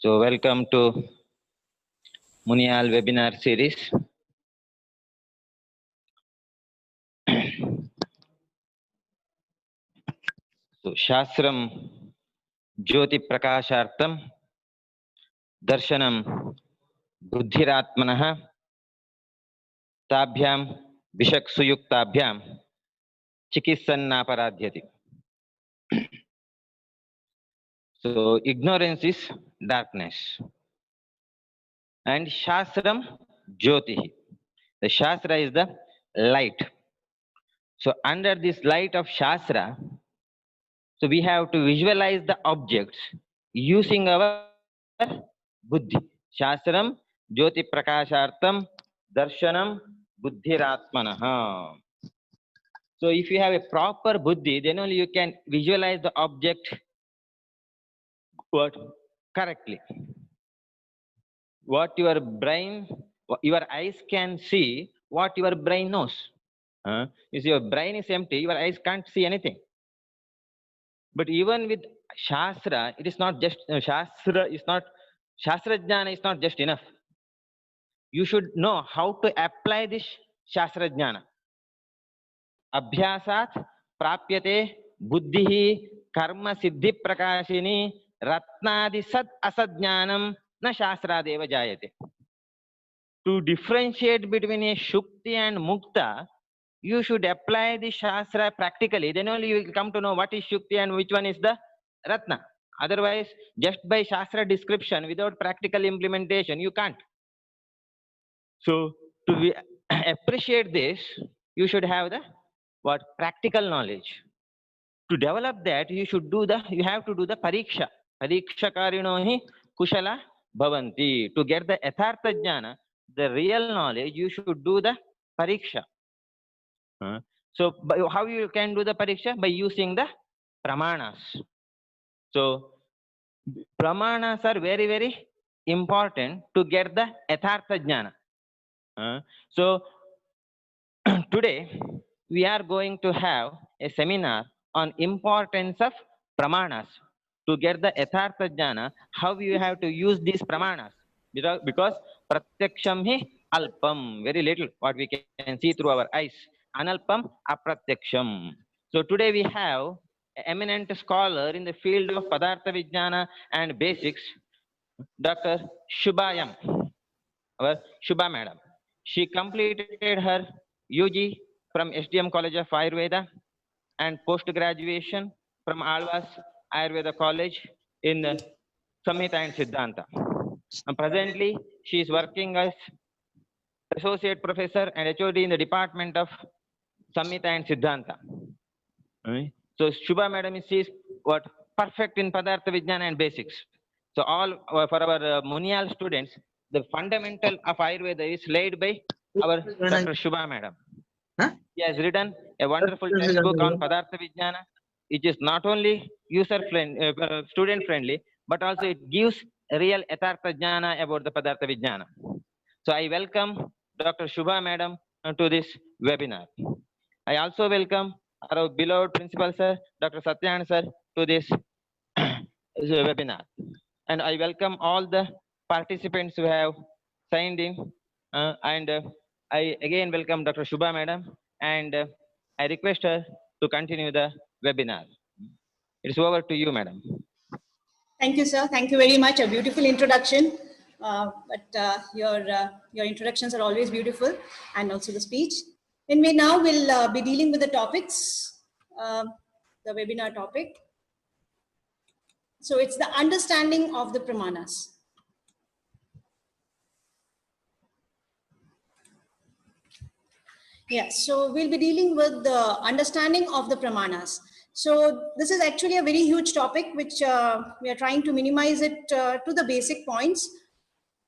So welcome to Muniyal webinar series. So Shastram Jyoti Prakashartam Darshanam Buddhiratmanah Tabhyam Vishaksuyuktabhyam Chikissannaparadhyati. So ignorance is darkness. And Shastram Jyoti. The Shastra is the light. So under this light of Shastra, so we have to visualize the objects using our buddhi. Shastram Jyoti Prakashartam Darshanam Buddhiratmanah. So if you have a proper buddhi, then only you can visualize the object correctly. What your brain, your eyes can see, what your brain knows. If your brain is empty, your eyes can't see anything. But even with Shastra, it is not just Shastra Jnana is not just enough. You should know how to apply this Shastra Jnana. Abhyasat prapyate buddhihi karma siddhi prakashini ratnadi sat asad jnanam na shastradeva jayate. To differentiate between a Shukti and Mukta, you should apply the Shastra practically. Then only you will come to know what is Shukti and which one is the Ratna. Otherwise, just by Shastra description, without practical implementation, you can't. So, to appreciate this, you should have the practical knowledge. To develop that, you have to do the pariksha. Pariksha karino hi kushala bhavanti. To get the yathartha jnana, the real knowledge, you should do the pariksha. So how you can do the pariksha? By using the pramanas. So pramanas are very, very important to get the yathartha jnana. So today we are going to have a seminar on importance of pramanas to get the yathartha jnana, how you have to use these pramanas. Because pratyaksham hi alpam, very little what we can see through our eyes. Analpam aprathyaksham. So today we have an eminent scholar in the field of Padartha Vijnana and basics, Dr. Shubha our Shubha madam. She completed her UG from SDM College of Ayurveda and post-graduation from Alvas Ayurveda College in Samhita and Siddhanta. And presently, she is working as Associate Professor and HOD in the Department of Samhita and Siddhanta. So Shubha madam is perfect in Padartha Vijnana and basics. So all for our Muniyal students, the fundamental of Ayurveda is laid by our Dr. Shubha madam. He has written a wonderful textbook on Padartha Vijnana. It is not only student friendly, but also it gives real Yathartha Jnana about the Padartha Vijnana. So I welcome Dr. Shubha madam to this webinar. I also welcome our beloved principal sir, Dr. Satyanand sir, to this webinar. And I welcome all the participants who have signed in. I again welcome Dr. Shubha madam, and I request her to continue the webinar. It's over to you, madam. Thank you, sir. Thank you very much. A beautiful introduction. Your introductions are always beautiful, and also the speech. And we now will be dealing with the topics, the webinar topic. So it's the understanding of the pramanas. Yes, so we'll be dealing with the understanding of the pramanas. So this is actually a very huge topic, which we are trying to minimize it to the basic points.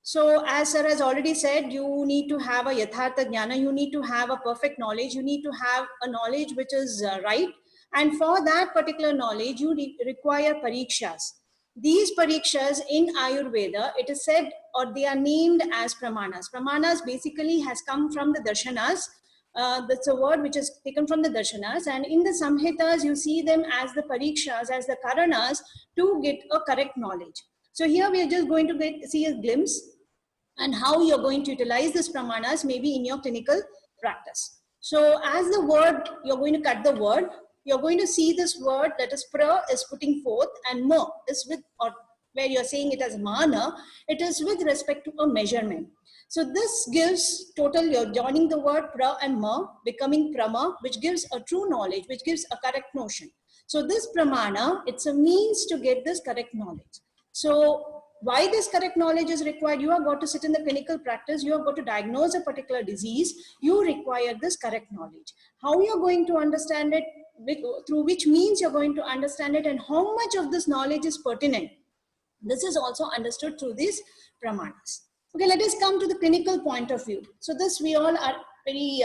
So as sir has already said, you need to have a yathartha jnana, you need to have a perfect knowledge, you need to have a knowledge which is right. And for that particular knowledge, you require parikshas. These parikshas in Ayurveda, it is said, or they are named as pramanas. Pramanas basically has come from the darshanas. That's a word which is taken from the darshanas, and in the samhitas you see them as the parikshas, as the karanas to get a correct knowledge. So here we are just going to see a glimpse and how you're going to utilize this pramanas maybe in your clinical practice. So as the word, you're going to cut the word, you're going to see this word, that is pra is putting forth and ma is with, or where you're saying it as mana, it is with respect to a measurement. So this gives total, you're joining the word pra and ma, becoming prama, which gives a true knowledge, which gives a correct notion. So this pramana, it's a means to get this correct knowledge. So why this correct knowledge is required? You have got to sit in the clinical practice, you have got to diagnose a particular disease, you require this correct knowledge. How you're going to understand it, through which means you're going to understand it, and how much of this knowledge is pertinent. This is also understood through these pramanas. Okay, let us come to the clinical point of view. So this we all are very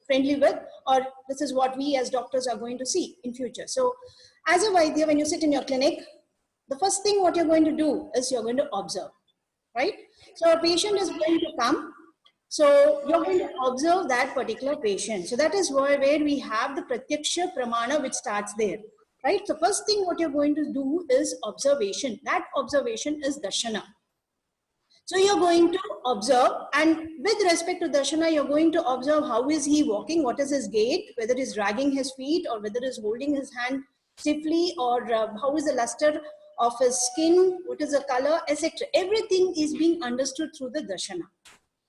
friendly with, or this is what we as doctors are going to see in future. So as a Vaidya, when you sit in your clinic, the first thing what you're going to do is you're going to observe, right? So a patient is going to come. So you're going to observe that particular patient. So that is where we have the pratyaksha pramana which starts there, right? So first thing what you're going to do is observation. That observation is darshana. So you're going to observe, and with respect to darshana, you're going to observe how is he walking, what is his gait, whether he's dragging his feet or whether he's holding his hand stiffly, or how is the luster of his skin, what is the color, etc. Everything is being understood through the darshana.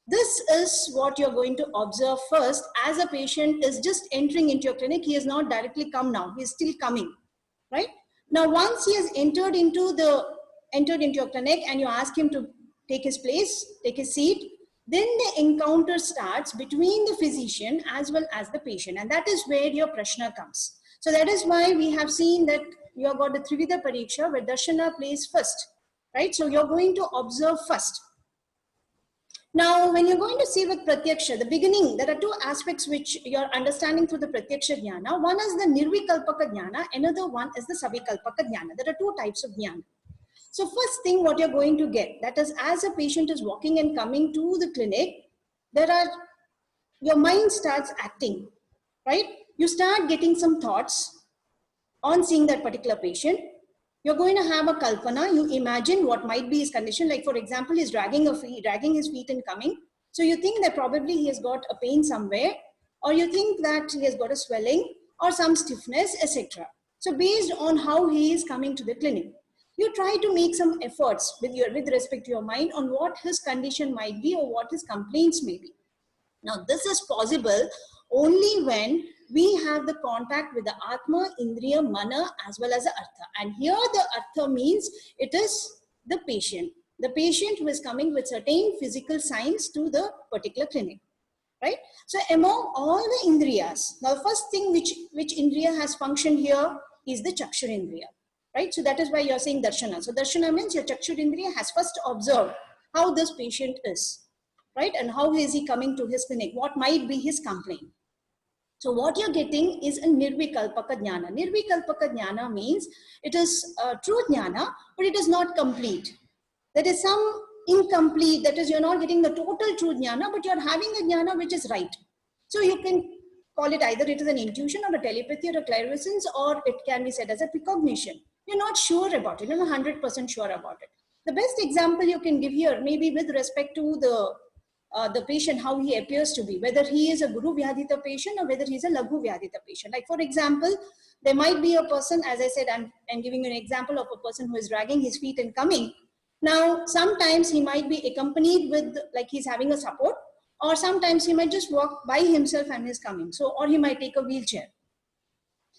This is what you're going to observe first. As a patient is just entering into your clinic, he has not directly come now, he is still coming, right? Now once he has entered into your clinic and you ask him to take his place, take his seat, then the encounter starts between the physician as well as the patient, and that is where your prashna comes. So that is why we have seen that you have got the Trivida Pariksha where darshana plays first, right? So you're going to observe first. Now, when you're going to see with Pratyaksha, the beginning, there are two aspects which you're understanding through the Pratyaksha Jnana. One is the Nirvikalpaka Jnana, another one is the Savikalpaka Jnana. There are two types of Jnana. So first thing what you're going to get, that is as a patient is walking and coming to the clinic, your mind starts acting, right? You start getting some thoughts on seeing that particular patient. You're going to have a kalpana, you imagine what might be his condition. Like for example, he's dragging his feet and coming. So you think that probably he has got a pain somewhere, or you think that he has got a swelling or some stiffness, etc. So based on how he is coming to the clinic, you try to make some efforts with respect to your mind on what his condition might be or what his complaints may be. Now this is possible only when we have the contact with the Atma, Indriya, Mana as well as the Artha. And here the Artha means it is the patient who is coming with certain physical signs to the particular clinic, right? So among all the Indriyas, now the first thing which Indriya has functioned here is the Chakshur Indriya, right? So that is why you are saying Darshana. So Darshana means your Chakshur Indriya has first observed how this patient is, right? And how is he coming to his clinic? What might be his complaint? So what you're getting is a Nirvikalpaka Jnana. Nirvikalpaka Jnana means it is true Jnana, but it is not complete. There is some incomplete, that is you're not getting the total true Jnana, but you're having a Jnana which is right. So you can call it either it is an intuition or a telepathy or a clairvoyance, or it can be said as a precognition. You're not sure about it, you're not 100% sure about it. The best example you can give here, maybe with respect to the patient, how he appears to be, whether he is a Guru Vyadhita patient or whether he is a Laghu Vyadhita patient. Like for example, there might be a person, as I said, I'm giving you an example of a person who is dragging his feet and coming. Now, sometimes he might be accompanied with, like he's having a support, or sometimes he might just walk by himself and is coming. So, or he might take a wheelchair.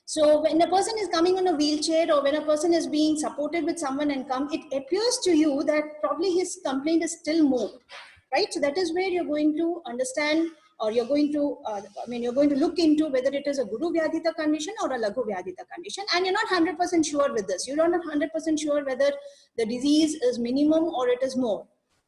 So when a person is coming on a wheelchair, or when a person is being supported with someone and come, it appears to you that probably his complaint is still more. Right? So that is where you're going to understand, or you're going to, you're going to look into whether it is a Guru Vyadhita condition or a Laghu Vyadhita condition. And you're not 100% sure with this. You're not 100% sure whether the disease is minimum or it is more.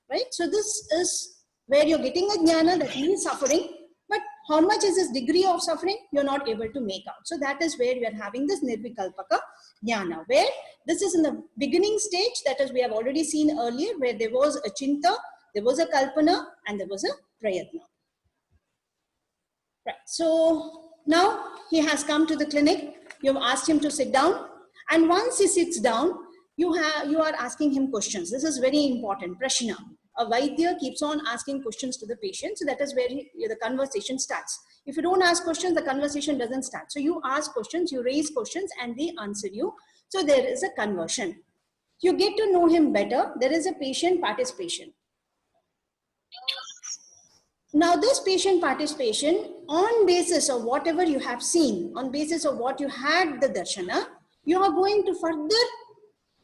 Right? So this is where you're getting a jnana that he is suffering, but how much is his degree of suffering, you're not able to make out. So that is where we are having this Nirvikalpaka jnana, where this is in the beginning stage, that is we have already seen earlier, where there was a chinta, there was a kalpana, and there was a prayatna. Right. So now he has come to the clinic. You've asked him to sit down. And once he sits down, you are asking him questions. This is very important. Prashna. A Vaidya keeps on asking questions to the patient. So that is where the conversation starts. If you don't ask questions, the conversation doesn't start. So you ask questions, you raise questions, and they answer you. So there is a conversion. You get to know him better. There is a patient participation. Now this patient participation, on basis of whatever you have seen, on basis of what you had the darshana, you are going to further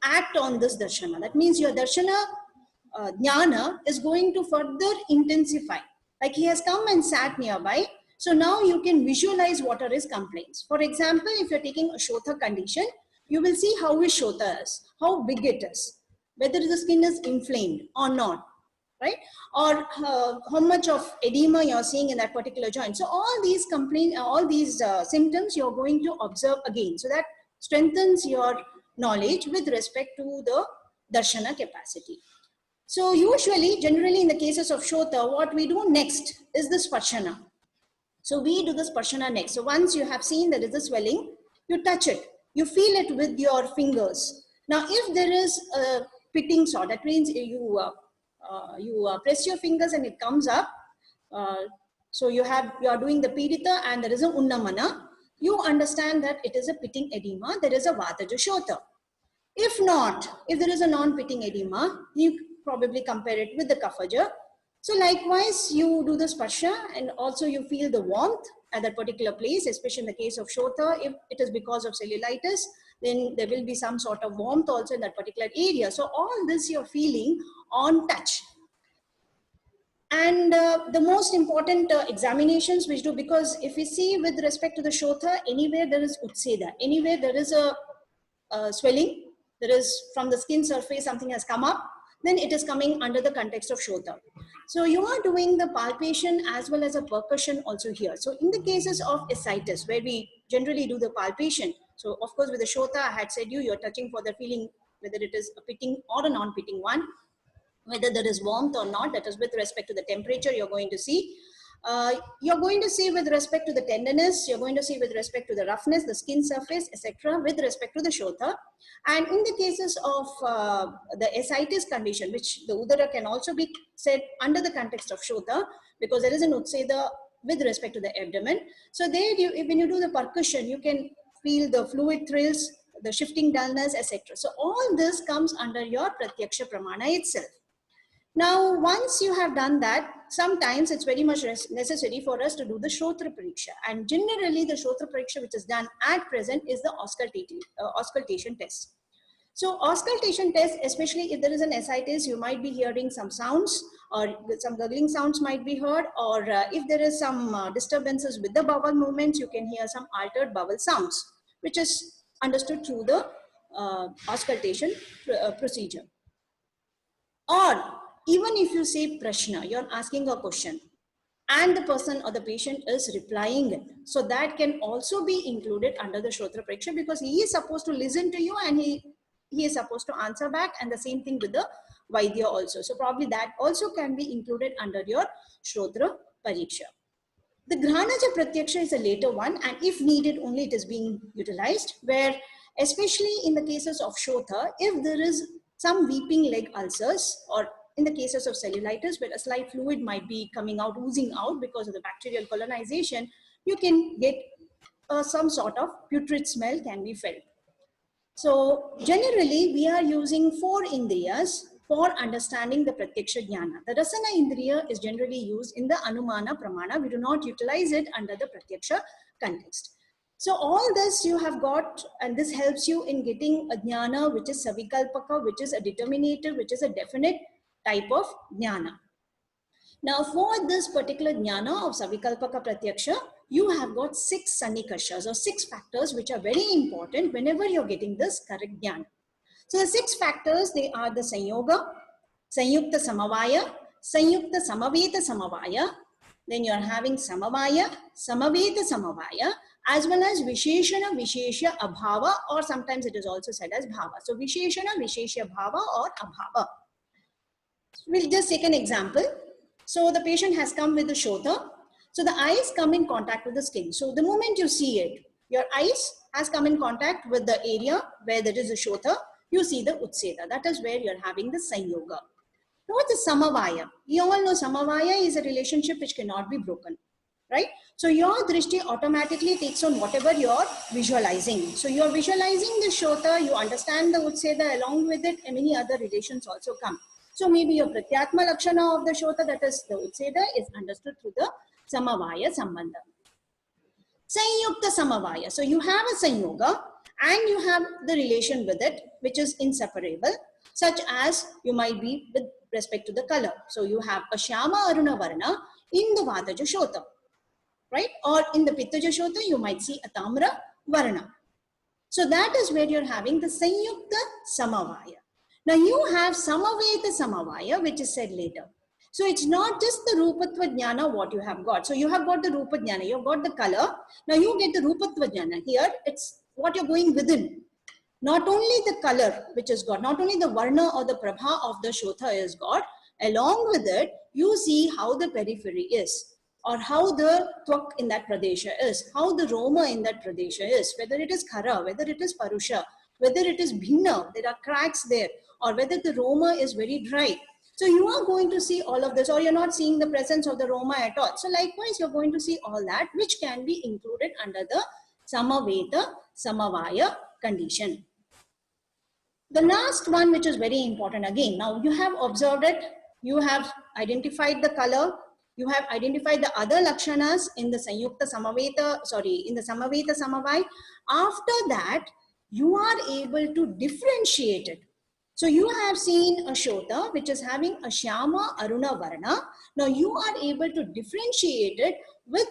act on this darshana. That means your darshana jnana is going to further intensify. Like he has come and sat nearby. So now you can visualize what are his complaints. For example, if you're taking a Shota condition, you will see how his Shota is, how big it is, whether the skin is inflamed or not, right? Or how much of edema you're seeing in that particular joint. So all these symptoms you're going to observe again. So that strengthens your knowledge with respect to the darshana capacity. So usually, generally in the cases of Shota, what we do next is the Sparshana. So we do the Sparshana next. So once you have seen there is a swelling, you touch it, you feel it with your fingers. Now, if there is a pitting sore, that means you press your fingers and it comes up. So you are doing the Pidita and there is a Unnamana. You understand that it is a pitting edema. There is a Vataja Shota. If not, if there is a non-pitting edema, you probably compare it with the Kaphaja. So likewise, you do the Sparsha and also you feel the warmth at that particular place, especially in the case of Shota. If it is because of cellulitis, then there will be some sort of warmth also in that particular area. So all this you're feeling on touch. And the most important examinations which do, because if we see with respect to the Shota, anywhere there is Utseda, anywhere there is a swelling, there is from the skin surface something has come up, then it is coming under the context of Shota. So you are doing the palpation as well as a percussion also here. So in the cases of ascites, where we generally do the palpation, so of course with the Shota, I had said you're touching for the feeling, whether it is a pitting or a non-pitting one, whether there is warmth or not, that is with respect to the temperature you're going to see. You're going to see with respect to the tenderness, you're going to see with respect to the roughness, the skin surface, etc. with respect to the Shota. And in the cases of the ascites condition, which the Udara can also be said under the context of Shota, because there is an Utseda with respect to the abdomen. So there, when you do the percussion, you can feel the fluid thrills, the shifting dullness, etc. So all this comes under your Pratyaksha Pramana itself. Now, once you have done that, sometimes it's very much necessary for us to do the Shrotra Pariksha. And generally, the Shrotra Pariksha which is done at present is the auscultation test. So, auscultation test, especially if there is an ascites, you might be hearing some sounds or some gurgling sounds might be heard, or if there is some disturbances with the bowel movements, you can hear some altered bowel sounds, which is understood through the auscultation procedure. Or even if you say prashna, you're asking a question and the person or the patient is replying it. So that can also be included under the Shrotra Pariksha, because he is supposed to listen to you and he is supposed to answer back, and the same thing with the Vaidya also. So probably that also can be included under your Shrotra Pariksha. The Grahanaja Pratyaksha is a later one, and if needed only it is being utilized, where especially in the cases of Shota, if there is some weeping leg ulcers, or in the cases of cellulitis, where a slight fluid might be coming out, oozing out because of the bacterial colonization, you can get some sort of putrid smell can be felt. So generally, we are using 4 indriyas for understanding the Pratyaksha Jnana. The Rasana Indriya is generally used in the Anumana Pramana. We do not utilize it under the Pratyaksha context. So all this you have got, and this helps you in getting a Jnana which is Savikalpaka, which is a determinative, which is a definite type of Jnana. Now for this particular Jnana of Savikalpaka Pratyaksha, you have got 6 Sannikashas or 6 factors which are very important whenever you're getting this correct Jnana. So the 6 factors, they are the Sanyoga, Sanyukta Samavaya, Sanyukta Samaveta Samavaya, then you're having Samavaya, Samaveta Samavaya, as well as Visheshana Vishesha Abhava, or sometimes it is also said as Bhava. So Visheshana Vishesha Bhava or Abhava. We'll just take an example. So the patient has come with the Shota. So the eyes come in contact with the skin. So the moment you see it, your eyes has come in contact with the area where there is a Shota. you see the Utseda. That is where you're having the Sanyoga. Now what's the Samavaya? You all know Samavaya is a relationship which cannot be broken, right? So your drishti automatically takes on whatever you're visualizing. So you're visualizing the Shota, you understand the Utseda, along with it, and many other relations also come. So maybe your Pratyatma Lakshana of the Shota, that is the Utseda, is understood through the Samavaya Sambandha. Sanyukta Samavaya. So you have a Sanyoga and you have the relation with it, which is inseparable, such as you might be with respect to the color. So you have a Shyama Aruna Varna in the Vataja Shota, right? Or in the Pittaja Shota, you might see a Tamra Varna. So that is where you're having the Sanyukta Samavaya. Now you have Samaveta Samavaya, which is said later. So it's not just the Rupatva Jnana what you have got. So you have got the Rupa Jnana, you've got the color. Now you get the Rupatva Jnana. Here it's what you're going within. Not only the color which is got, not only the Varna or the Prabha of the Shota is got, along with it, you see how the periphery is, or how the Twak in that Pradesha is, how the Roma in that Pradesha is, whether it is Khara, whether it is Parusha, whether it is Bhinna, there are cracks there, or whether the Roma is very dry. So you are going to see all of this, or you're not seeing the presence of the Roma at all. So likewise, you're going to see all that, which can be included under the Samaveta Samavaya condition. The last one, which is very important again, now you have observed it, you have identified the color, you have identified the other lakshanas in the Sanyukta Samaveta, in the Samaveta Samavaya. After that, you are able to differentiate it. So you have seen a Shota which is having a Shyama Aruna Varna. Now you are able to differentiate it with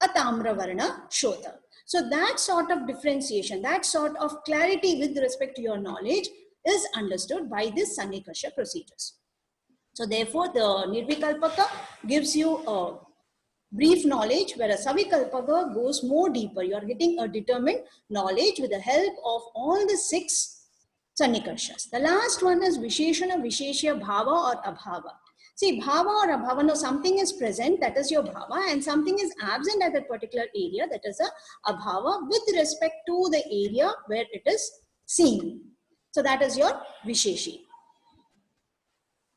a Tamra Varna Shota. So that sort of differentiation, that sort of clarity with respect to your knowledge is understood by this Sannikasha procedures. So therefore the Nirvikalpaka gives you a brief knowledge, whereas Savikalpaka goes more deeper. You are getting a determined knowledge with the help of all the 6 Sannikashas. The last one is Visheshana, Visheshya, Bhava or Abhava. See, Bhava or Abhava, no, something is present, that is your Bhava, and something is absent at that particular area, that is a Abhava with respect to the area where it is seen. So that is your Visheshi.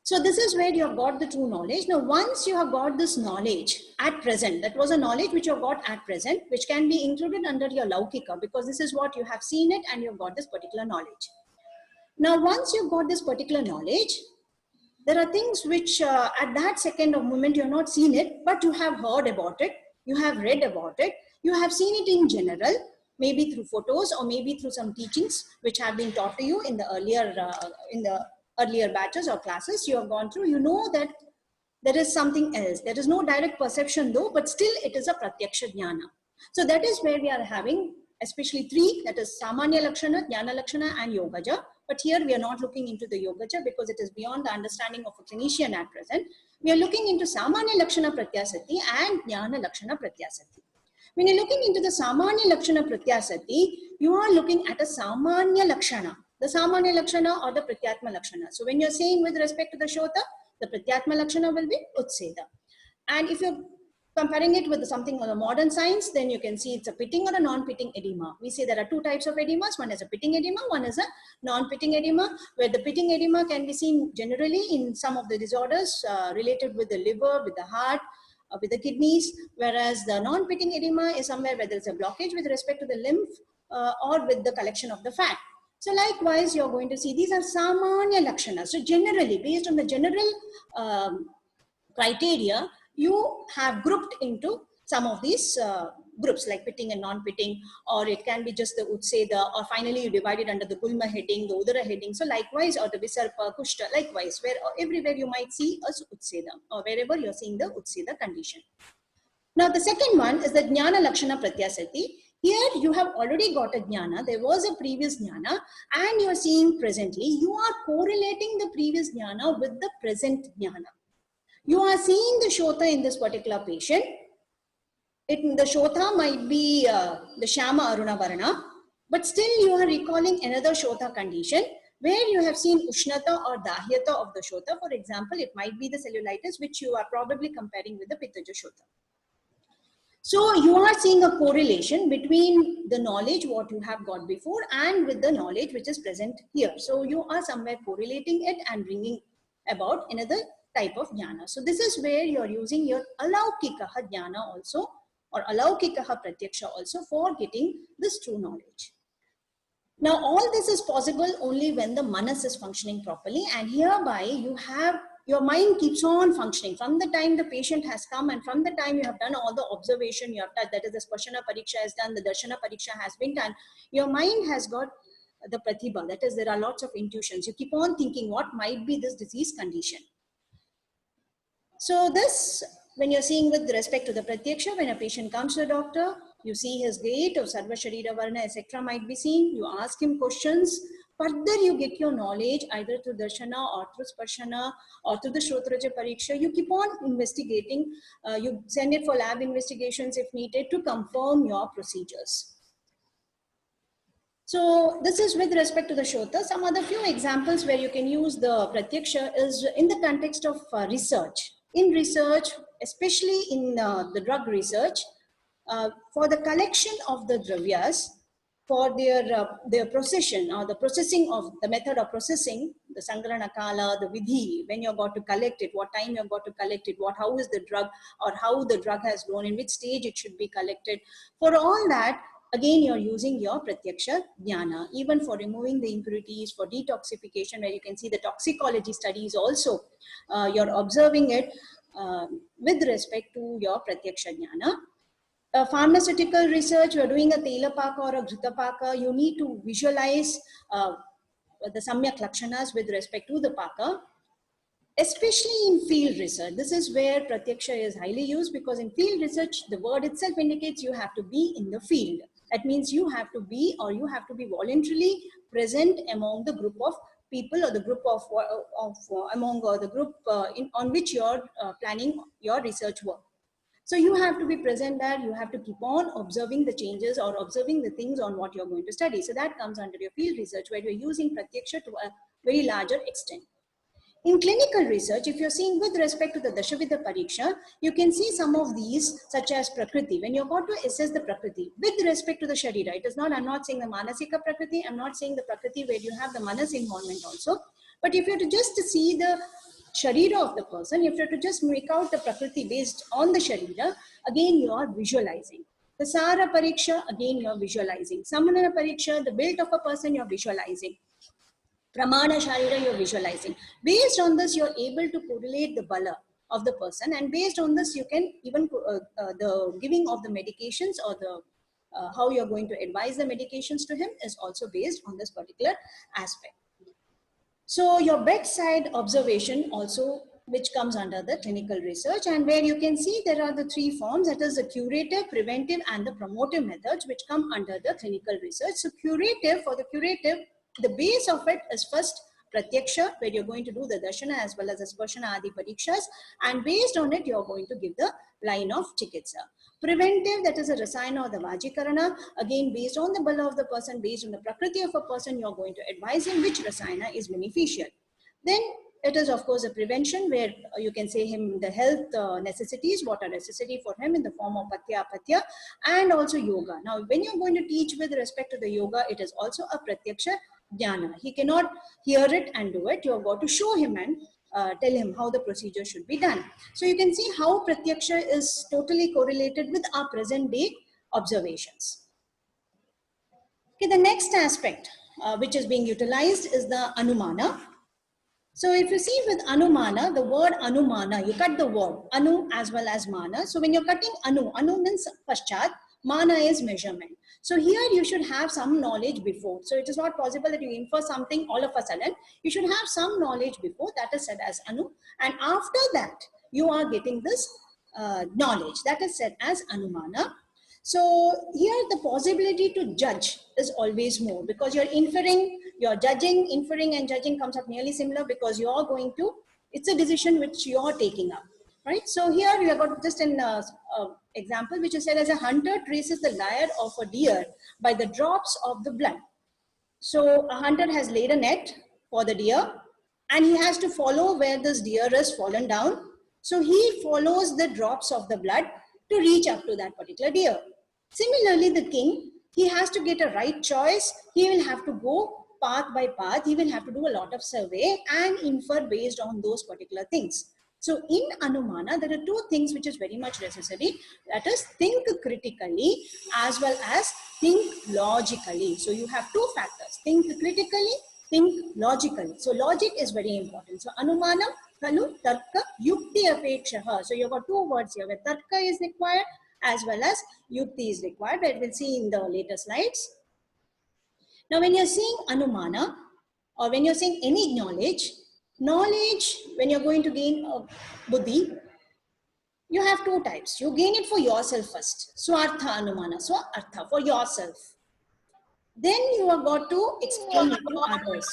So this is where you have got the true knowledge. Now, once you have got this knowledge at present, that was a knowledge which you have got at present, which can be included under your Laukika, because this is what you have seen it and you have got this particular knowledge. Now, once you've got this particular knowledge, there are things which at that second of moment you have not seen it, but you have heard about it, you have read about it, you have seen it in general, maybe through photos or maybe through some teachings which have been taught to you in the earlier batches or classes you have gone through. You know that there is something else. There is no direct perception though, but still it is a Pratyaksha Jnana. So that is where we are having especially 3, that is Samanya Lakshana, Jnana Lakshana and Yogaja. But here we are not looking into the Yogaja because it is beyond the understanding of a clinician at present. We are looking into Samanya Lakshana Pratyasati and Jnana Lakshana Pratyasati. When you're looking into the Samanya Lakshana Pratyasati, you are looking at a Samanya Lakshana, the Samanya Lakshana or the Pratyatma Lakshana. So when you're saying with respect to the Shota, the Pratyatma Lakshana will be Utseda. And if you're comparing it with something on the modern science, then you can see it's a pitting or a non-pitting edema. We say there are 2 types of edemas. One is a pitting edema, one is a non-pitting edema, where the pitting edema can be seen generally in some of the disorders related with the liver, with the heart, with the kidneys, whereas the non-pitting edema is somewhere where there is a blockage with respect to the lymph or with the collection of the fat. So likewise, you're going to see these are Samanya Lakshana. So generally, based on the general criteria, you have grouped into some of these groups like pitting and non-pitting, or it can be just the Utseda, or finally you divide it under the Gulma heading, the Udara heading. So likewise, or the Visarpa, Kushta, likewise, where everywhere you might see a Utseda, or wherever you're seeing the Utseda condition. Now the second one is the Jnana Lakshana Pratyasati. Here you have already got a Jnana, there was a previous Jnana, and you're seeing presently, you are correlating the previous Jnana with the present Jnana. You are seeing the Shota in this particular patient. The Shota might be the Shyama Aruna Varna, but still you are recalling another Shota condition where you have seen Ushnata or Dahyata of the Shota. For example, it might be the cellulitis which you are probably comparing with the Pittaja Shota. So you are seeing a correlation between the knowledge what you have got before and with the knowledge which is present here. So you are somewhere correlating it and bringing about another type of jnana. So this is where you are using your alaukikaha jnana also, or alaukikaha pratyaksha also, for getting this true knowledge. Now all this is possible only when the manas is functioning properly, and hereby you have, your mind keeps on functioning from the time the patient has come, and from the time you have done all the observation you have done, that is the Sparshana Pariksha is done, the Darshana Pariksha has been done, your mind has got the pratibha, that is there are lots of intuitions. You keep on thinking what might be this disease condition. So this, when you're seeing with respect to the pratyaksha, when a patient comes to the doctor, you see his gait or sarva sharira varna, etc. might be seen. You ask him questions. Further, you get your knowledge either through darshana or through sparshana or through the shrotraja pariksha. You keep on investigating. You send it for lab investigations if needed to confirm your procedures. So this is with respect to the Shota. Some other few examples where you can use the pratyaksha is in the context of research. In research, especially in the drug research, for the collection of the dravyas, for their procession or the processing of the method of processing, the sangrana kala, the vidhi, when you're got to collect it, what time you're got to collect it, how is the drug or how the drug has grown, in which stage it should be collected. For all that, again, you're using your pratyaksha jnana, even for removing the impurities, for detoxification, where you can see the toxicology studies also, you're observing it with respect to your pratyaksha jnana. Pharmaceutical research, you're doing a telapaka or a ghrutapaka, you need to visualize the samyak lakshanas with respect to the paka. Especially in field research, this is where pratyaksha is highly used, because in field research, the word itself indicates you have to be in the field. That means you have to be, or you have to be voluntarily present among the group of people, or the group among the group on which you're planning your research work. So you have to be present there, you have to keep on observing the changes or observing the things on what you're going to study. So that comes under your field research, where you're using pratyaksha to a very larger extent. In clinical research, if you're seeing with respect to the Dashavidha Pariksha, you can see some of these, such as Prakriti. When you're going to assess the Prakriti with respect to the Sharira, it is not, I'm not saying the Manasika Prakriti, I'm not saying the Prakriti where you have the Manas involvement also. But if you have to just see the Sharira of the person, if you have to just make out the Prakriti based on the Sharira, again you are visualizing. The Sara Pariksha, again you are visualizing. Samanana Pariksha, the build of a person, you are visualizing. Pramana Sharira, you're visualizing. Based on this, you're able to correlate the bala of the person, and based on this, you can even the giving of the medications, or the how you're going to advise the medications to him is also based on this particular aspect. So your bedside observation also, which comes under the clinical research, and where you can see there are the three forms, that is the curative, preventive, and the promotive methods, which come under the clinical research. So curative, for the curative, the base of it is first pratyaksha, where you're going to do the darshana as well as the sparshana adi parikshas, and based on it you're going to give the line of chikitsa. Preventive, that is a rasayana or the vajikarana, again based on the bala of the person, based on the prakriti of a person, you're going to advise him which rasayana is beneficial. Then it is of course a prevention, where you can say him the health necessities, what are necessary for him in the form of patya, apatya, and also yoga. Now when you're going to teach with respect to the yoga, it is also a pratyaksha jnana. He cannot hear it and do it. You've got to show him and tell him how the procedure should be done. So you can see how pratyaksha is totally correlated with our present day observations. Okay, the next aspect which is being utilized is the anumana. So if you see with anumana, the word anumana, you cut the word anu as well as mana. So when you're cutting anu means paschat, mana is measurement. So here you should have some knowledge before. So it is not possible that you infer something all of a sudden. You should have some knowledge before, that is said as anu. And after that, you are getting this knowledge, that is said as anumana. So here the possibility to judge is always more, because you're inferring, you're judging, inferring and judging comes up nearly similar, because you're going to, it's a decision which you're taking up, right? So here we have got just an example which is said as a hunter traces the lair of a deer by the drops of the blood. So a hunter has laid a net for the deer and he has to follow where this deer is fallen down. So he follows the drops of the blood to reach up to that particular deer. Similarly, the king, he has to get a right choice. He will have to go path by path. He will have to do a lot of survey and infer based on those particular things. So in Anumana, there are two things which is very much necessary. That is, think critically as well as think logically. So you have two factors: think critically, think logically. So logic is very important. So Anumana, Khalu, Tarka, Yukti, Apekshaha. So you've got two words here where Tarka is required as well as Yukti is required, but we'll see in the later slides. Now, when you're saying Anumana, or when you're saying any knowledge, when you're going to gain buddhi, you have two types. You gain it for yourself first. Swartha Anumana, Swartha, for yourself. Then you have got to explain it to others.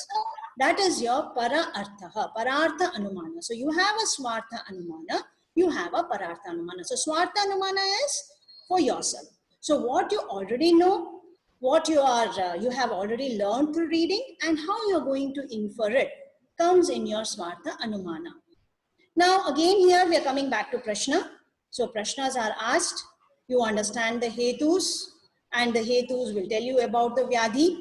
That is your para artha, parartha Anumana. So you have a Swartha Anumana, you have a parartha Anumana. So Swartha Anumana is for yourself. So what you already know, what you have already learned through reading, and how you're going to infer it comes in your Swartha Anumana. Now again here we are coming back to Prashna. So Prashnas are asked, you understand the Hetus, and the Hetus will tell you about the Vyadhi,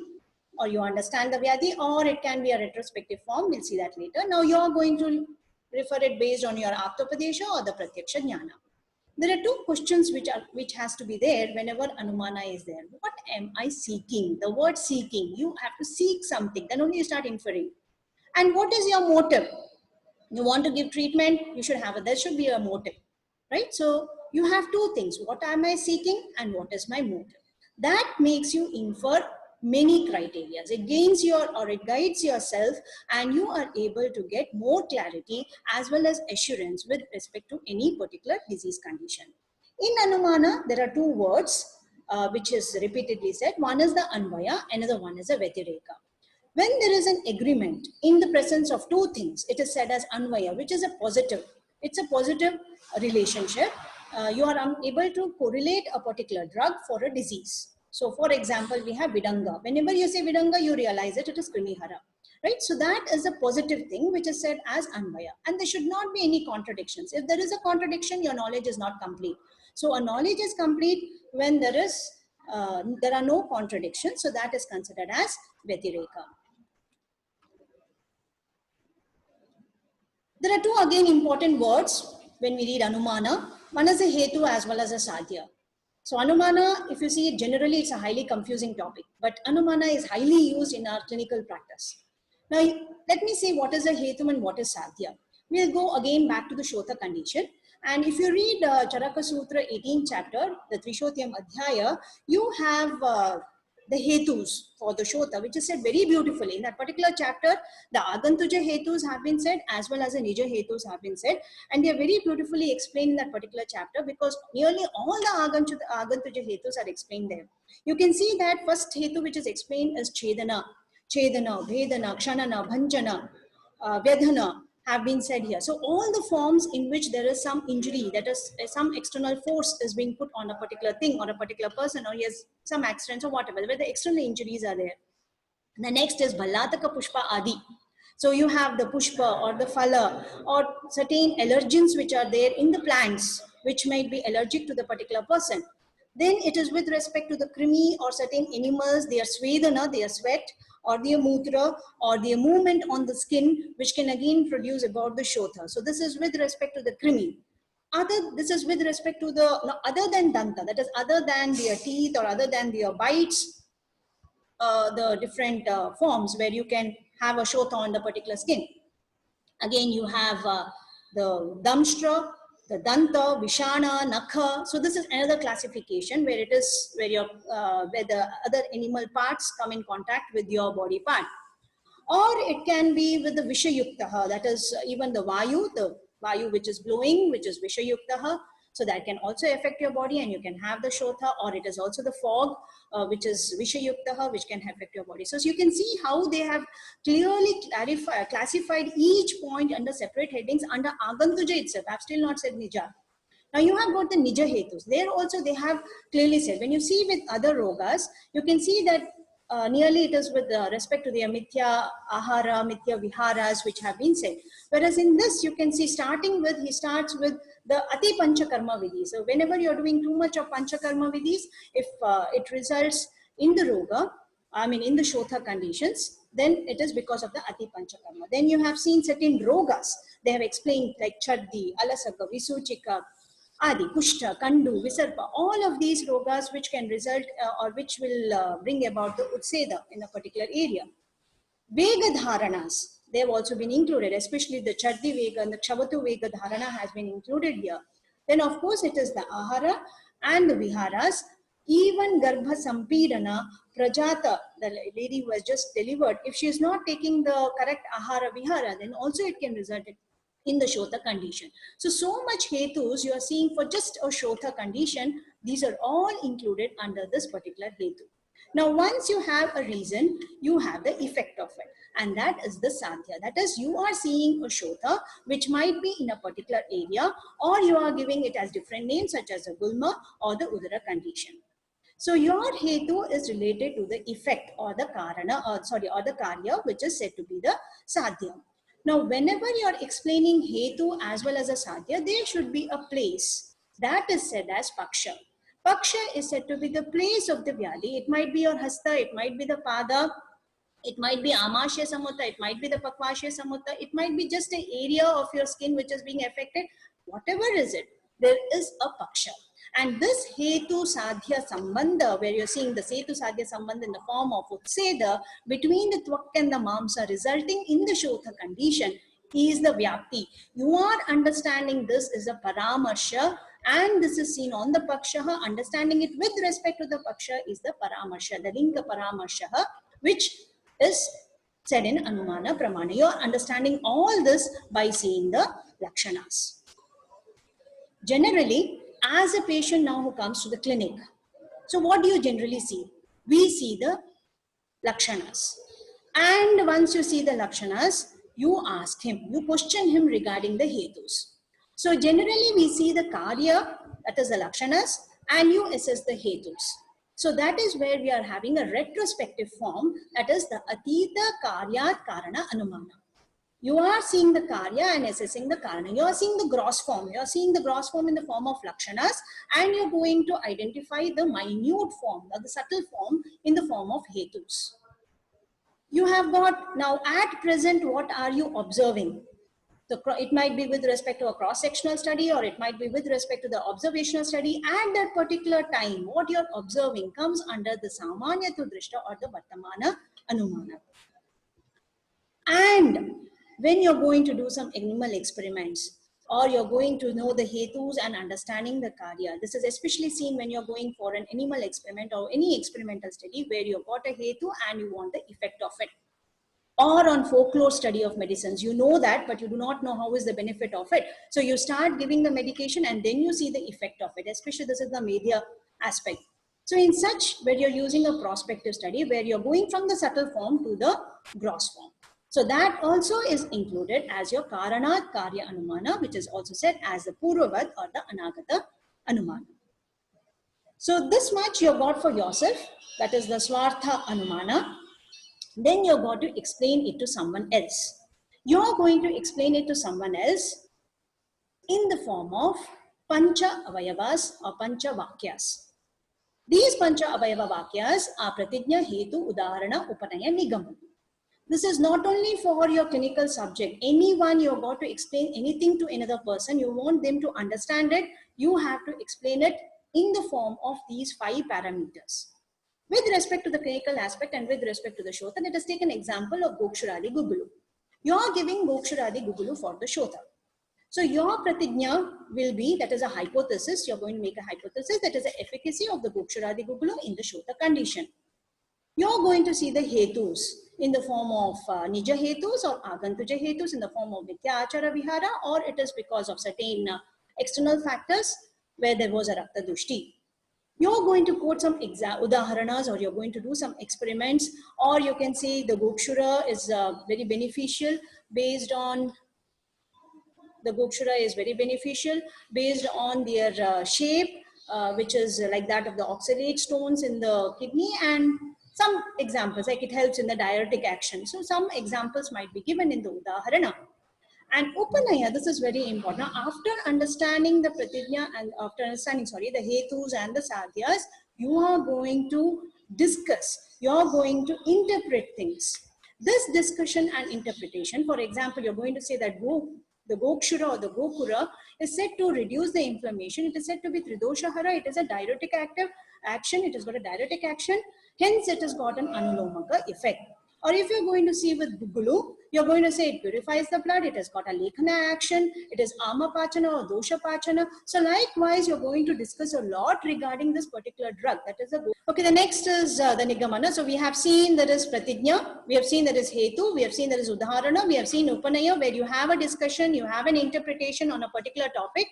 or you understand the Vyadhi, or it can be a retrospective form. We'll see that later. Now you're going to refer it based on your Aptopadesha or the Pratyaksha Jnana. There are two questions which has to be there whenever Anumana is there. What am I seeking? The word seeking, you have to seek something, then only you start inferring. And what is your motive? You want to give treatment, you should have there should be a motive, right? So you have two things. What am I seeking and what is my motive? That makes you infer many criteria. It guides yourself, and you are able to get more clarity as well as assurance with respect to any particular disease condition. In Anumana, there are two words which is repeatedly said. One is the Anvaya, another one is a Vyatireka. When there is an agreement in the presence of two things, it is said as Anvaya, which is a positive. It's a positive relationship. You are able to correlate a particular drug for a disease. So for example, we have Vidanga. Whenever you say Vidanga, you realize that it is Krimihara, right? So that is a positive thing which is said as Anvaya. And there should not be any contradictions. If there is a contradiction, your knowledge is not complete. So a knowledge is complete when there are no contradictions. So that is considered as Vyatireka. There are two again important words when we read Anumana. One is a Hetu as well as a Sadhya. So Anumana, if you see it generally, it's a highly confusing topic, but Anumana is highly used in our clinical practice. Now, let me see what is a Hetu and what is Sadhya. We'll go again back to the Shota condition. And if you read Charaka Sutra 18th chapter, the Trishotyam Adhyaya, you have the Hetus for the Shota, which is said very beautifully. In that particular chapter, the Agantuja Hetus have been said as well as the Nija Hetus have been said. And they are very beautifully explained in that particular chapter because nearly all the Agantuja Hetus are explained there. You can see that first Hetu which is explained is Chedana, Vedana, Kshanana, Bhanjana, Vyadhana have been said here. So all the forms in which there is some injury, that is some external force is being put on a particular thing or a particular person, or he has some accidents or whatever, where the external injuries are there. The next is Bhalataka Pushpa Adi. So you have the Pushpa or the Phala or certain allergens which are there in the plants which might be allergic to the particular person. Then it is with respect to the krimi or certain animals, their svedana, their sweat, or their mutra, or their movement on the skin, which can again produce about the shota. So this is with respect to the krimi. This is with respect to the, other than danta, that is other than their teeth or other than their bites, the different forms where you can have a shota on the particular skin. Again, you have the damshtra, the danta, vishana, nakha. So this is another classification where it is where the other animal parts come in contact with your body part. Or it can be with the vishayuktaha, that is even the vayu which is blowing, which is vishayuktaha. So that can also affect your body and you can have the shota, or it is also the fog, which is vishayuktaha, which can affect your body. So you can see how they have clearly classified each point under separate headings under Agantuja itself. I've still not said Nija. Now you have got the Nija Hetus. There also they have clearly said, when you see with other rogas, you can see that nearly it is with respect to the mithya ahara, mithya viharas which have been said. Whereas in this, you can see he starts with the ati panchakarma vidhi. So whenever you're doing too much of panchakarma vidhis, if it results in the roga, I mean in the shotha conditions, then it is because of the ati panchakarma. Then you have seen certain rogas. They have explained like chaddi, alasaka, visuchika, Adi, Kushta, Kandu, Visarpa, all of these rogas which can result or which will bring about the Utseda in a particular area. Vega Dharanas, they have also been included, especially the Chaddi Vega and the Chavatu Vega Dharana has been included here. Then of course it is the Ahara and the Viharas, even Garbha Sampirana, Prajata, the lady who has just delivered, if she is not taking the correct Ahara Vihara, then also it can result in the Shota condition. So much Hetus you are seeing for just a Shota condition, these are all included under this particular Hetu. Now, once you have a reason, you have the effect of it. And that is the Sadhya. That is, you are seeing a Shota, which might be in a particular area, or you are giving it as different names, such as a Gulma or the Udara condition. So your Hetu is related to the effect or the Karana, or the Karya, which is said to be the Sadhya. Now, whenever you are explaining Hetu as well as a Sadhya, there should be a place. That is said as Paksha. Paksha is said to be the place of the Vyadi. It might be your Hasta, it might be the Pada, it might be Amashya Samutta, it might be the Pakvashya Samutta, it might be just an area of your skin which is being affected. Whatever is it, there is a Paksha. And this Hetu Sadhya Sambandha, where you're seeing the Setu Sadhya Sambandha in the form of Utseda between the Tvak and the Mamsa resulting in the Shotha condition is the Vyapti. You are understanding this is a Paramarsha, and this is seen on the Paksha. Understanding it with respect to the Paksha is the Paramarsha, the Linga Paramarsha, which is said in Anumana Pramana. You are understanding all this by seeing the Lakshanas. Generally, as a patient now who comes to the clinic, so what do you generally see? We see the Lakshanas. And once you see the Lakshanas, you ask him, you question him regarding the Hetus. So generally we see the Karya, that is the Lakshanas, and you assess the Hetus. So that is where we are having a retrospective form, that is the Atita Karyat Karana Anumana. You are seeing the Karya and assessing the Karana. You are seeing the gross form. You are seeing the gross form in the form of Lakshanas, and you're going to identify the minute form, or the subtle form in the form of Hetus. You have got now at present, what are you observing? It might be with respect to a cross-sectional study, or it might be with respect to the observational study. At that particular time, what you're observing comes under the Samanya to Drishta or the Vartamana Anumana. And when you're going to do some animal experiments, or you're going to know the Hetus and understanding the Karya, this is especially seen when you're going for an animal experiment or any experimental study where you've got a Hetu and you want the effect of it. Or on folklore study of medicines, you know that, but you do not know how is the benefit of it. So you start giving the medication and then you see the effect of it, especially this is the media aspect. So in such, where you're using a prospective study, where you're going from the subtle form to the gross form. So that also is included as your Karanat Karya Anumana, which is also said as the Purvavat or the Anagata Anumana. So this much you got for yourself, that is the Swartha Anumana. Then you're going to explain it to someone else. You're going to explain it to someone else in the form of Pancha Avayavas or Pancha Vakyas. These Pancha Avayava Vakyas are Pratijna, Hetu, Udaharana, Upanaya, Nigama. This is not only for your clinical subject. Anyone you're going to explain anything to another person, you want them to understand it, you have to explain it in the form of these 5 parameters. With respect to the clinical aspect and with respect to the Shota, let us take an example of Gokshuradi Gugulu. You are giving Gokshuradi Gugulu for the Shota. So your Pratijna will be, that is a hypothesis, you're going to make a hypothesis, that is the efficacy of the Gokshuradi Gugulu in the Shota condition. You're going to see the Hetus in the form of Nija Hetus or Agantuja Hetus in the form of Mithya Achara Vihara, or it is because of certain external factors where there was a Rakta Dushti. You're going to quote some udaharanas, or you're going to do some experiments, or you can say the Gokshura is very beneficial based on their shape, which is like that of the oxalate stones in the kidney, and Some examples, like it helps in the diuretic action. So some examples might be given in the Udaharana. And Upanaya, this is very important. Now, after understanding the Pratijna and after understanding, the Hetus and the Sadhyas, you are going to discuss, you are going to interpret things. This discussion and interpretation, for example, you're going to say that the Gokshura or the Gokura is said to reduce the inflammation. It is said to be Tridoshahara. It is a diuretic action. It has got a diuretic action. Hence, it has got an Anulomaka effect. Or if you're going to see with Gulu, you're going to say it purifies the blood, it has got a Lekhana action, it is Amapachana or Dosha Pachana. So likewise, you're going to discuss a lot regarding this particular drug. That is okay, the next is the Nigamana. So we have seen there is Pratijna, we have seen there is Hetu, we have seen there is Udaharana, we have seen Upanaya, where you have a discussion, you have an interpretation on a particular topic.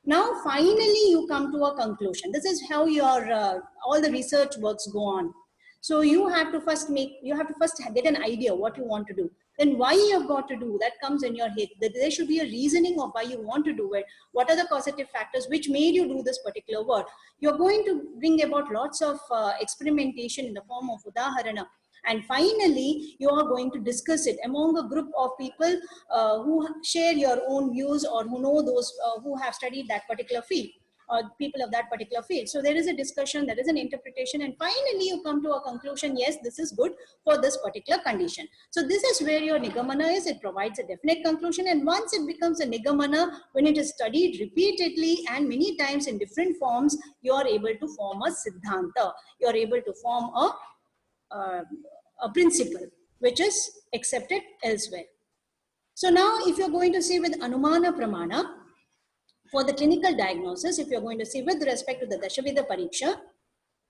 Now, finally, you come to a conclusion. This is how your all the research works go on. So you have to first get an idea what you want to do. Then why you've got to do, that comes in your head. There should be a reasoning of why you want to do it. What are the causative factors which made you do this particular work? You're going to bring about lots of experimentation in the form of Udaharana. And finally, you are going to discuss it among a group of people who share your own views or who know those who have studied that particular field, or people of that particular field. So there is a discussion, there is an interpretation, and finally you come to a conclusion, yes, this is good for this particular condition. So this is where your Nigamana is. It provides a definite conclusion, and once it becomes a Nigamana, when it is studied repeatedly and many times in different forms, you are able to form a Siddhanta. You are able to form a principle which is accepted elsewhere. So now if you're going to see with Anumana Pramana, for the clinical diagnosis, if you're going to see with respect to the Dashavida Pariksha,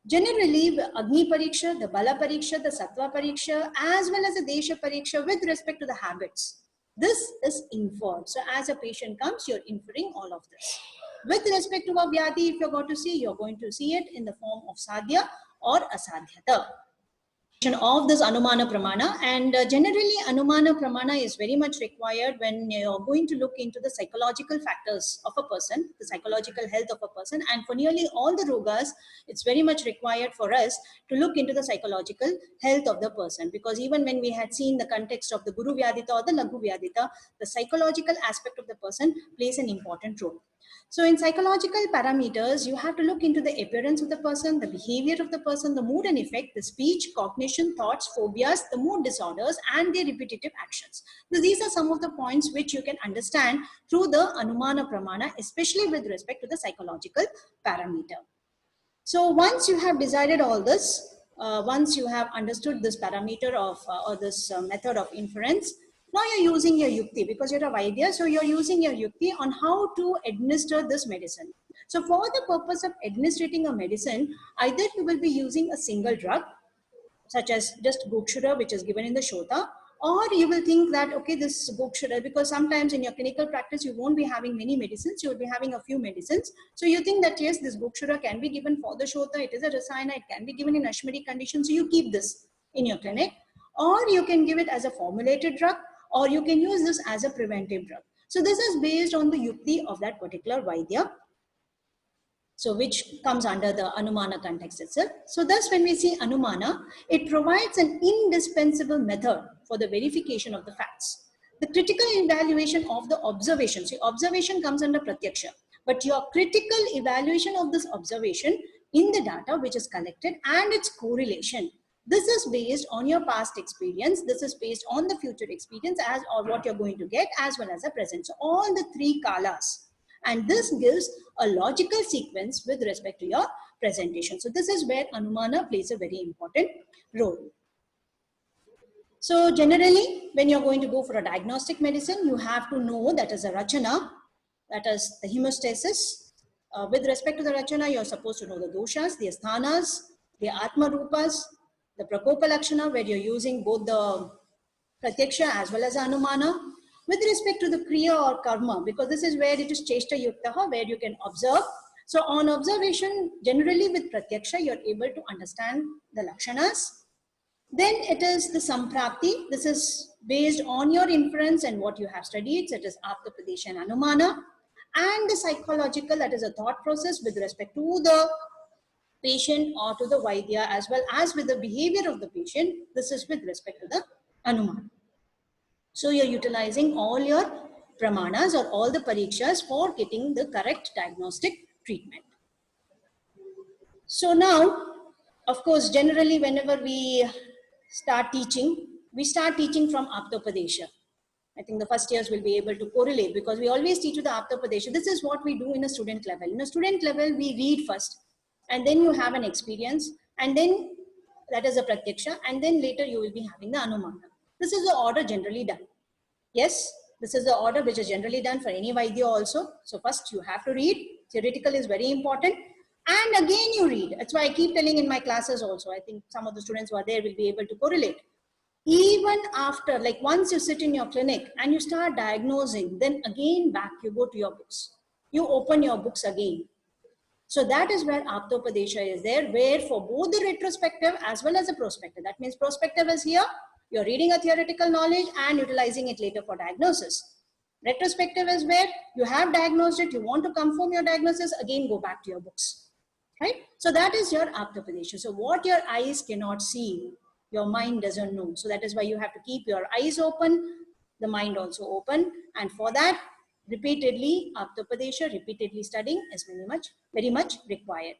generally the Agni Pariksha, the Bala Pariksha, the Sattva Pariksha, as well as the Desha Pariksha with respect to the habits. This is inferred. So as a patient comes, you're inferring all of this. With respect to a Vyadhi, if you're going to see, you're going to see it in the form of Sadhya or Asadhyata of this Anumana Pramana. And generally Anumana Pramana is very much required when you're going to look into the psychological factors of a person, the psychological health of a person. And for nearly all the rogas, it's very much required for us to look into the psychological health of the person, because even when we had seen the context of the Guru Vyadita or the Laghu Vyadita, the psychological aspect of the person plays an important role. So in psychological parameters, you have to look into the appearance of the person, the behavior of the person, the mood and effect, the speech, cognition, thoughts, phobias, the mood disorders, and their repetitive actions. So these are some of the points which you can understand through the Anumana Pramana, especially with respect to the psychological parameter. So once you have decided all this, once you have understood this parameter of or this method of inference, now you're using your yukti, because you're a Vaidya, so you're using your yukti on how to administer this medicine. So for the purpose of administrating a medicine, either you will be using a single drug, such as just Gokshura, which is given in the Shota, or you will think that, okay, this Gokshura, because sometimes in your clinical practice, you won't be having many medicines, you will be having a few medicines. So you think that, yes, this Gokshura can be given for the Shota, it is a Rasayana, it can be given in Ashmari conditions, so you keep this in your clinic. Or you can give it as a formulated drug, or you can use this as a preventive drug. So this is based on the yukti of that particular Vaidya, so which comes under the Anumana context itself. So thus when we see Anumana, it provides an indispensable method for the verification of the facts. The critical evaluation of the observation. See, observation comes under Pratyaksha, but your critical evaluation of this observation in the data which is collected and its correlation. This is based on your past experience. This is based on the future experience as or what you're going to get, as well as the present. So all the three kalas. And this gives a logical sequence with respect to your presentation. So this is where Anumana plays a very important role. So generally, when you're going to go for a diagnostic medicine, you have to know that is a Rachana, that is the hemostasis. With respect to the Rachana, you're supposed to know the doshas, the asthanas, the Atma Rupas, the Prakopa Lakshana, where you're using both the Pratyaksha as well as Anumana. With respect to the Kriya or Karma, because this is where it is Cheshta Yuktaha, where you can observe. So on observation, generally with Pratyaksha, you're able to understand the Lakshanas. Then it is the Samprapti. This is based on your inference and what you have studied. So it is Apta Pradesh and Anumana. And the psychological, that is a thought process with respect to the patient or to the Vaidya, as well as with the behavior of the patient. This is with respect to the Anuman. So you're utilizing all your pramanas or all the parikshas for getting the correct diagnostic treatment. So now, of course, generally whenever we start teaching from Aptopadesha. I think the first years will be able to correlate because we always teach you the Aptopadesha. This is what we do in a student level. In a student level, we read first, and then you have an experience, and then that is a Pratyaksha, and then later you will be having the Anumana. This is the order generally done. Yes, this is the order which is generally done for any Vaidya also. So first you have to read. Theoretical is very important. And again you read. That's why I keep telling in my classes also. I think some of the students who are there will be able to correlate. Even after, like once you sit in your clinic and you start diagnosing, then again back you go to your books. You open your books again. So that is where Aptopadesha is there, where for both the retrospective as well as the prospective. That means prospective is here. You're reading a theoretical knowledge and utilizing it later for diagnosis. Retrospective is where you have diagnosed it, you want to confirm your diagnosis, again go back to your books, right? So that is your Aptopadesha. So what your eyes cannot see, your mind doesn't know. So that is why you have to keep your eyes open, the mind also open. And for that, repeatedly, Aptopadesha, repeatedly studying is very much required.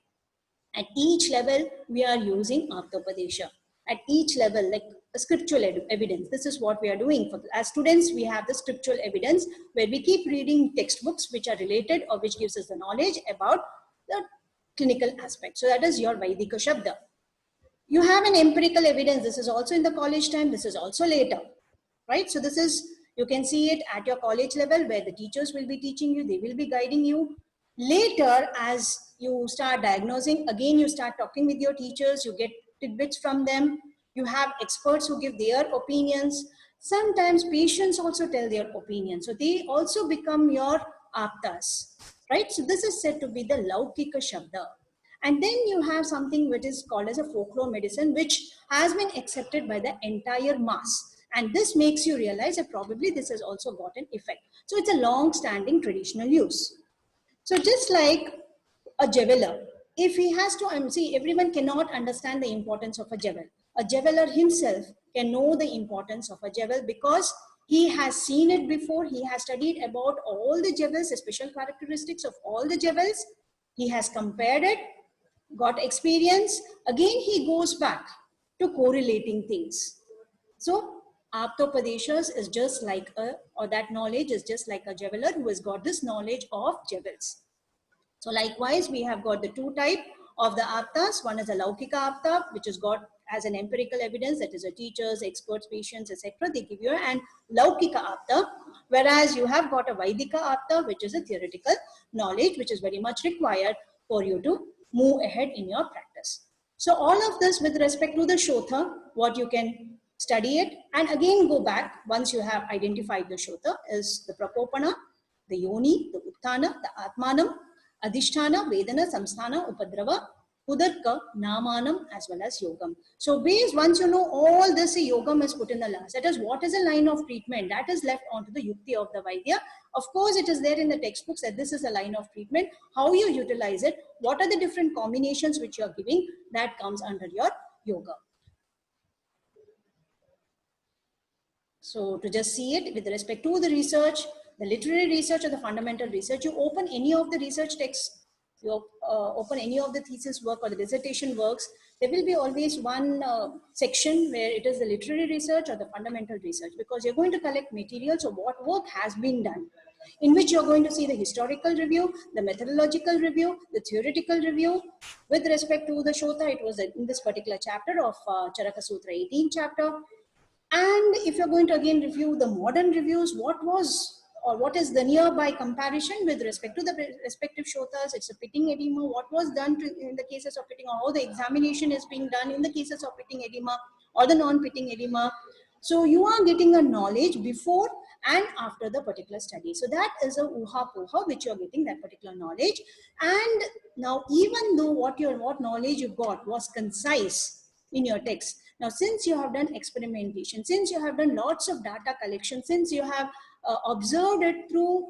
At each level, we are using Aptopadesha. At each level, like a scriptural evidence. This is what we are doing. As students, we have the scriptural evidence where we keep reading textbooks which are related or which gives us the knowledge about the clinical aspect. So that is your Vaidika Shabda. You have an empirical evidence. This is also in the college time. This is also later, right? So this is, you can see it at your college level where the teachers will be teaching you. They will be guiding you. Later, as you start diagnosing, again, you start talking with your teachers. You get tidbits from them. You have experts who give their opinions. Sometimes patients also tell their opinions. So they also become your aptas, right? So this is said to be the Laukika Shabda. And then you have something which is called as a folklore medicine, which has been accepted by the entire mass. And this makes you realize that probably this has also got an effect. So it's a long-standing traditional use. So just like a jeweler, if he has to, see, everyone cannot understand the importance of a jewel. A jeweler himself can know the importance of a jewel because he has seen it before. He has studied about all the jewels, the special characteristics of all the jewels. He has compared it, got experience. Again, he goes back to correlating things. So Aptopadeshas is just like that knowledge is just like a jeweler who has got this knowledge of jewels. So likewise, we have got the two type of the aptas. One is a Laukika apta, which is got as an empirical evidence, that is a teachers, experts, patients, etc. They give you an Laukika apta, whereas you have got a Vaidika apta, which is a theoretical knowledge, which is very much required for you to move ahead in your practice. So all of this with respect to the Shotha, what you can study it, and again go back once you have identified the Shotha is the Prakopana, the Yoni, the Utthana, the Atmanam, Adhisthana, Vedana, Samsthana, Upadrava, Udarka, Namanam, as well as Yogam. So based, once you know all this, Yogam is put in the last. That is, what is a line of treatment? That is left onto the Yukti of the Vaidya. Of course, it is there in the textbooks that this is a line of treatment. How you utilize it, what are the different combinations which you are giving, that comes under your Yoga. So to just see it with respect to the research, the literary research or the fundamental research, you open any of the research texts, you open any of the thesis work or the dissertation works, there will be always one section where it is the literary research or the fundamental research, because you're going to collect materials of what work has been done, in which you're going to see the historical review, the methodological review, the theoretical review. With respect to the Shotha, it was in this particular chapter of Charaka Sutra 18 chapter. And if you're going to again review the modern reviews, what was or what is the nearby comparison with respect to the respective Shotas, it's a pitting edema, what was done in the cases of pitting, or how the examination is being done in the cases of pitting edema or the non-pitting edema. So you are getting a knowledge before and after the particular study. So that is a uha poha, which you are getting that particular knowledge. And now, even though what knowledge you got was concise in your text, now since you have done experimentation, since you have done lots of data collection, since you have observed it through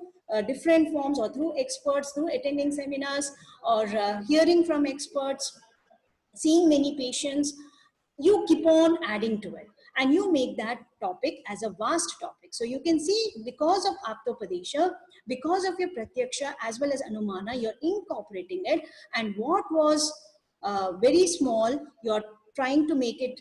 different forms or through experts, through attending seminars or hearing from experts, seeing many patients, you keep on adding to it and you make that topic as a vast topic. So you can see, because of Aptopadesha, because of your Pratyaksha as well as Anumana, you're incorporating it, and what was very small, you're trying to make it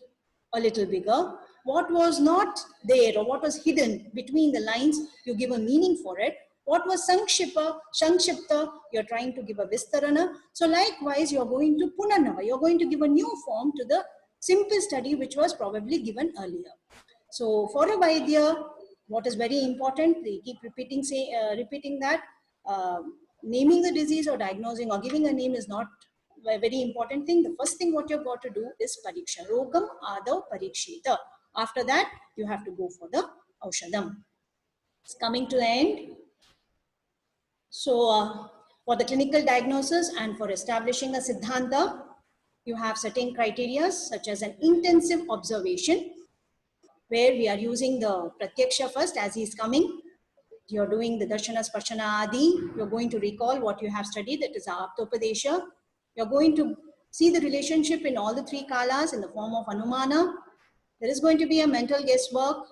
a little bigger. What was not there or what was hidden between the lines, you give a meaning for it. What was Sankshipta, you're trying to give a Vistarana. So likewise, you're going to Punarnava, you're going to give a new form to the simple study which was probably given earlier. So for a Vaidya, what is very important, they keep repeating that naming the disease or diagnosing or giving a name is not a very important thing. The first thing what you've got to do is pariksha. Rogam adav parikshita. After that, you have to go for the aushadam. It's coming to the end. So for the clinical diagnosis and for establishing a siddhanta, you have certain criteria such as an intensive observation, where we are using the pratyaksha first as he is coming. You're doing the darshana, sparshana, adi. You're going to recall what you have studied, that is Aptopadesha. You're going to see the relationship in all the three kalas in the form of Anumana. There is going to be a mental guesswork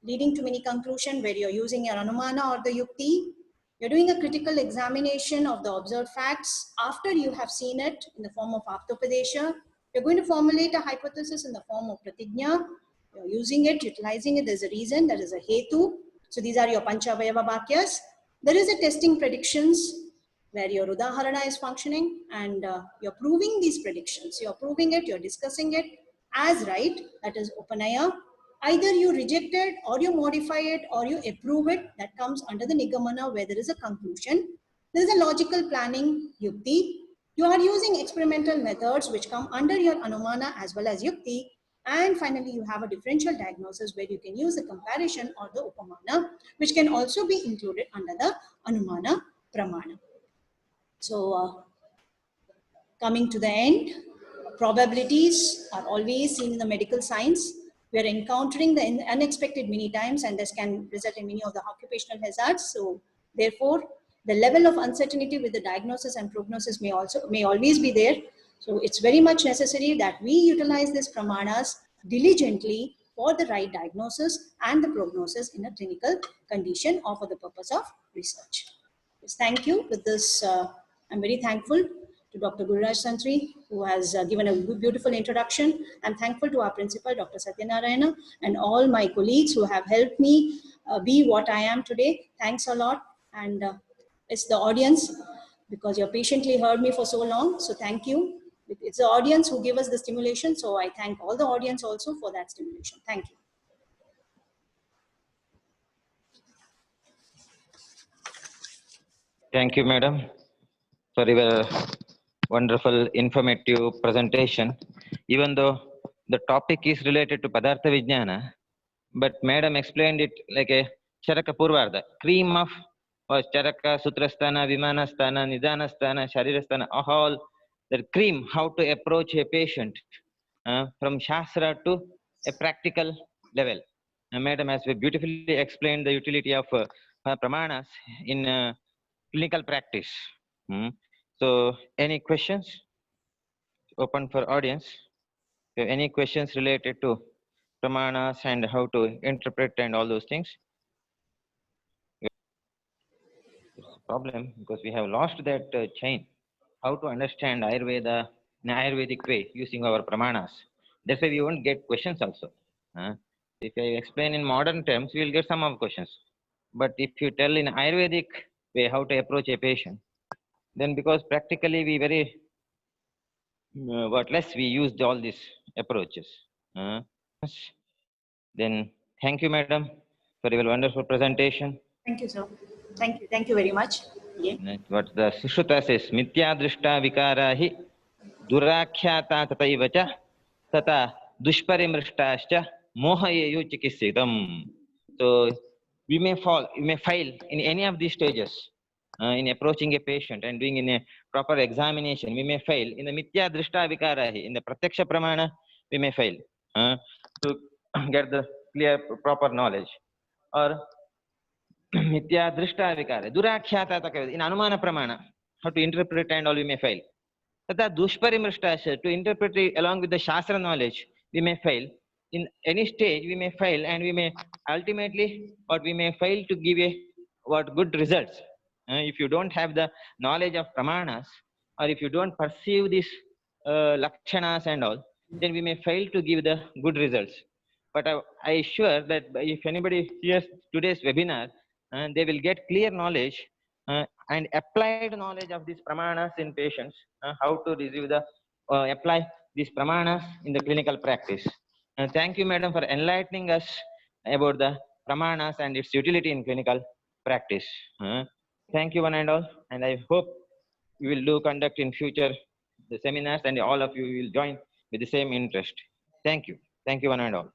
leading to many conclusion where you're using your Anumana or the Yukti. You're doing a critical examination of the observed facts after you have seen it in the form of Aptopadesha. You're going to formulate a hypothesis in the form of Pratigna. You're using it, utilizing it. There's a reason, there is a hetu. So these are your Panchavayava Bhakyas. There is a testing predictions where your Udaharana is functioning, and you're proving these predictions. You're proving it, you're discussing it as right, that is Upanaya. Either you reject it or you modify it or you approve it, that comes under the Nigamana where there is a conclusion. There is a logical planning, Yukti. You are using experimental methods which come under your Anumana as well as Yukti. And finally, you have a differential diagnosis where you can use the comparison or the Upamana, which can also be included under the Anumana Pramana. So coming to the end, probabilities are always seen in the medical science. We are encountering the unexpected many times, and this can result in many of the occupational hazards. So therefore, the level of uncertainty with the diagnosis and prognosis may always be there. So it's very much necessary that we utilize these pramanas diligently for the right diagnosis and the prognosis in a clinical condition or for the purpose of research. Yes, thank you. With this, I'm very thankful to Dr. Gururaj Santri, who has given a beautiful introduction. I'm thankful to our principal, Dr. Satyanarayana, and all my colleagues who have helped me be what I am today. Thanks a lot. And it's the audience, because you patiently heard me for so long. So thank you. It's the audience who give us the stimulation. So I thank all the audience also for that stimulation. Thank you. Thank you, madam, for your wonderful informative presentation. Even though the topic is related to Padartha Vijnana, but madam explained it like a Charaka Purvarda, cream of Charaka, Sutrasthana, Vimanasthana, Nidanasthana, Sharirasthana, all the cream, how to approach a patient from Shastra to a practical level. Madam has beautifully explained the utility of Pramanas in clinical practice. So any questions? Open for audience. So any questions related to Pramanas and how to interpret and all those things? Problem because we have lost that chain. How to understand Ayurveda in Ayurvedic way using our Pramanas. That's why we won't get questions also. If I explain in modern terms, we will get some of questions. But if you tell in Ayurvedic way how to approach a patient, then because practically we very less we used all these approaches. Then thank you, madam, for your wonderful presentation. Thank you, sir. Thank you. Thank you very much. What the Sushruta says, Mithya Drishta Vikara hi Durakhyata Tataiva cha Tata Dushparimrishtascha Mohayeyu Chikisitam. So we may fail in any of these stages in approaching a patient and doing in a proper examination. We may fail in the Mithya Drishta Vikara hi, in the Pratyaksha Pramana, we may fail to get the clear proper knowledge. Or Mithya Drishta Vikara, Durakhyata, in Anumana Pramana, how to interpret and all we may fail. Tata dushparimrishtasya, to interpret it along with the Shastra knowledge, we may fail. In any stage, we may fail, and we may ultimately, or we may fail to give a good results. If you don't have the knowledge of pramanas, or if you don't perceive these lakshanas and all, then we may fail to give the good results. But I assure that if anybody hears today's webinar, they will get clear knowledge and applied knowledge of these pramanas in patients, how to receive the apply these pramanas in the clinical practice. Thank you, madam, for enlightening us about the pramanas and its utility in clinical practice. Thank you, one and all, and I hope you will do conduct in future the seminars, and all of you will join with the same interest. Thank you, one and all.